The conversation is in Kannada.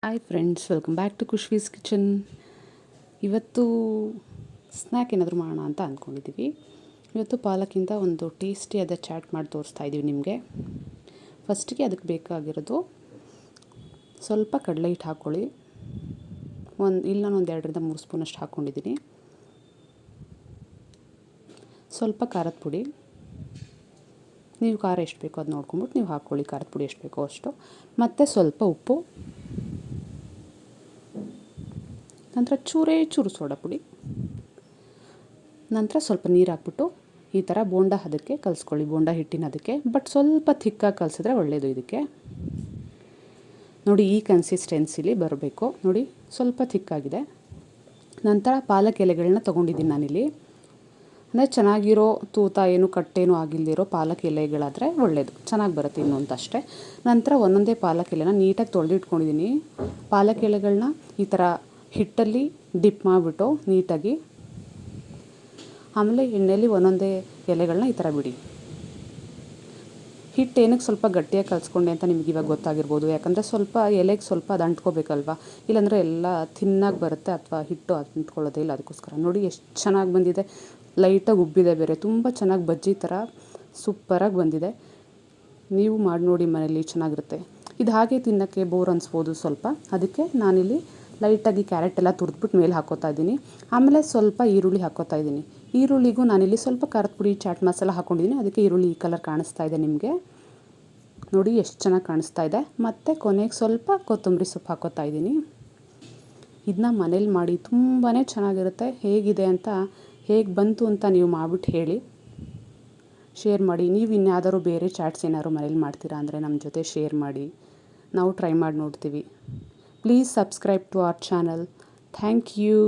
Hi friends, welcome back to Khushvi's kitchen. ಇವತ್ತು ಸ್ನ್ಯಾಕ್ ಏನಾದರೂ ಮಾಡೋಣ ಅಂತ ಅಂದ್ಕೊಂಡಿದ್ದೀವಿ. ಇವತ್ತು ಪಾಲಕ್ಕಿಂದ ಒಂದು ಟೇಸ್ಟಿಯಾದ ಚಾಟ್ ಮಾಡಿ ತೋರಿಸ್ತಾ ಇದ್ದೀವಿ ನಿಮಗೆ. ಫಸ್ಟಿಗೆ ಅದಕ್ಕೆ ಬೇಕಾಗಿರೋದು ಸ್ವಲ್ಪ ಕಡಲೆ ಹಿಟ್ಟು ಹಾಕ್ಕೊಳ್ಳಿ. ನಾನು ಒಂದು 2-3 ಸ್ಪೂನಷ್ಟು ಹಾಕ್ಕೊಂಡಿದ್ದೀನಿ. ಸ್ವಲ್ಪ ಖಾರದ ಪುಡಿ, ನೀವು ಖಾರ ಎಷ್ಟು ಬೇಕೋ ಅದು ನೋಡ್ಕೊಂಬಿಟ್ಟು ನೀವು ಹಾಕ್ಕೊಳ್ಳಿ. ಖಾರದ ಪುಡಿ ಎಷ್ಟು ಬೇಕೋ ಅಷ್ಟು. ಮತ್ತು ಸ್ವಲ್ಪ ಉಪ್ಪು, ನಂತರ ಚೂರು ಸೋಡಾ ಪುಡಿ, ನಂತರ ಸ್ವಲ್ಪ ನೀರು ಹಾಕ್ಬಿಟ್ಟು ಈ ಥರ ಬೋಂಡ ಹದಕ್ಕೆ ಕಲಿಸ್ಕೊಳ್ಳಿ. ಬೋಂಡ ಹಿಟ್ಟಿನ ಅದಕ್ಕೆ, ಬಟ್ ಸ್ವಲ್ಪ ಥಿಕ್ಕಾಗಿ ಕಲಿಸಿದ್ರೆ ಒಳ್ಳೆಯದು. ಇದಕ್ಕೆ ನೋಡಿ, ಈ ಕನ್ಸಿಸ್ಟೆನ್ಸಿಲಿ ಬರಬೇಕು. ನೋಡಿ, ಸ್ವಲ್ಪ ಥಿಕ್ಕಾಗಿದೆ. ನಂತರ ಪಾಲಕ್ ಎಲೆಗಳನ್ನ ತೊಗೊಂಡಿದ್ದೀನಿ ನಾನಿಲ್ಲಿ. ಅಂದರೆ ಚೆನ್ನಾಗಿರೋ ತೂತ ಏನು ಕಟ್ಟೇನೂ ಆಗಿಲ್ಲದಿರೋ ಪಾಲಕ್ ಎಲೆಗಳಾದರೆ ಒಳ್ಳೆಯದು, ಚೆನ್ನಾಗಿ ಬರುತ್ತೆ ಇನ್ನು ಅಂತ ಅಷ್ಟೇ. ನಂತರ ಒಂದೊಂದೇ ಪಾಲಕ್ ಎಲೆನ ನೀಟಾಗಿ ತೊಳೆದಿಟ್ಕೊಂಡಿದ್ದೀನಿ. ಪಾಲಕ್ ಎಲೆಗಳನ್ನ ಈ ಥರ ಹಿಟ್ಟಲ್ಲಿ ಡಿಪ್ ಮಾಡಿಬಿಟ್ಟು ನೀಟಾಗಿ, ಆಮೇಲೆ ಎಣ್ಣೆಯಲ್ಲಿ ಒಂದೊಂದೇ ಎಲೆಗಳನ್ನ ಈ ಥರ ಬಿಡಿ. ಹಿಟ್ಟು ಏನಕ್ಕೆ ಸ್ವಲ್ಪ ಗಟ್ಟಿಯಾಗಿ ಕಲಿಸ್ಕೊಂಡೆ ಅಂತ ನಿಮ್ಗೆ ಇವಾಗ ಗೊತ್ತಾಗಿರ್ಬೋದು. ಯಾಕಂದರೆ ಸ್ವಲ್ಪ ಎಲೆಗೆ ಸ್ವಲ್ಪ ಅದು ಅಂಟ್ಕೋಬೇಕಲ್ವ, ಇಲ್ಲಾಂದರೆ ಎಲ್ಲ ಥಿನ್ನಾಗಿ ಬರುತ್ತೆ ಅಥವಾ ಹಿಟ್ಟು ಅಂಟ್ಕೊಳ್ಳೋದೇ ಇಲ್ಲ. ಅದಕ್ಕೋಸ್ಕರ ನೋಡಿ ಎಷ್ಟು ಚೆನ್ನಾಗಿ ಬಂದಿದೆ. ಲೈಟಾಗಿ ಉಬ್ಬಿದೆ ಬೇರೆ, ತುಂಬ ಚೆನ್ನಾಗಿ ಬಜ್ಜಿ ಥರ ಸೂಪರಾಗಿ ಬಂದಿದೆ. ನೀವು ಮಾಡಿ ನೋಡಿ ಮನೇಲಿ, ಚೆನ್ನಾಗಿರುತ್ತೆ. ಇದು ಹಾಗೆ ತಿನ್ನೋಕ್ಕೆ ಬೋರ್ ಅನಿಸ್ಬೋದು ಸ್ವಲ್ಪ. ಅದಕ್ಕೆ ನಾನಿಲ್ಲಿ ಲೈಟಾಗಿ ಕ್ಯಾರೆಟ್ ಎಲ್ಲ ತುರಿದ್ಬಿಟ್ಟು ಮೇಲೆ ಹಾಕ್ಕೋತಾ ಇದ್ದೀನಿ. ಆಮೇಲೆ ಸ್ವಲ್ಪ ಈರುಳ್ಳಿ ಹಾಕ್ಕೋತಾ ಇದ್ದೀನಿ. ಈರುಳ್ಳಿಗೂ ನಾನಿಲ್ಲಿ ಸ್ವಲ್ಪ ಖಾರದ ಪುಡಿ, ಚಾಟ್ ಮಸಾಲ ಹಾಕ್ಕೊಂಡಿದ್ದೀನಿ. ಅದಕ್ಕೆ ಈರುಳ್ಳಿ ಈ ಕಲರ್ ಕಾಣಿಸ್ತಾ ಇದೆ ನಿಮಗೆ. ನೋಡಿ ಎಷ್ಟು ಚೆನ್ನಾಗಿ ಕಾಣಿಸ್ತಾ ಇದೆ. ಮತ್ತು ಕೊನೆಗೆ ಸ್ವಲ್ಪ ಕೊತ್ತಂಬರಿ ಸೊಪ್ಪು ಹಾಕ್ಕೋತಾ ಇದ್ದೀನಿ. ಇದನ್ನ ಮನೇಲಿ ಮಾಡಿ ತುಂಬಾ ಚೆನ್ನಾಗಿರುತ್ತೆ. ಹೇಗಿದೆ ಅಂತ, ಹೇಗೆ ಬಂತು ಅಂತ ನೀವು ಮಾಡಿಬಿಟ್ಟು ಹೇಳಿ, ಶೇರ್ ಮಾಡಿ. ನೀವು ಇನ್ಯಾವುದಾದ್ರು ಬೇರೆ ಚಾಟ್ಸ್ ಏನಾದ್ರು ಮನೇಲಿ ಮಾಡ್ತೀರಾ ಅಂದರೆ ನಮ್ಮ ಜೊತೆ ಶೇರ್ ಮಾಡಿ, ನಾವು ಟ್ರೈ ಮಾಡಿ ನೋಡ್ತೀವಿ. Please subscribe to our channel. Thank you.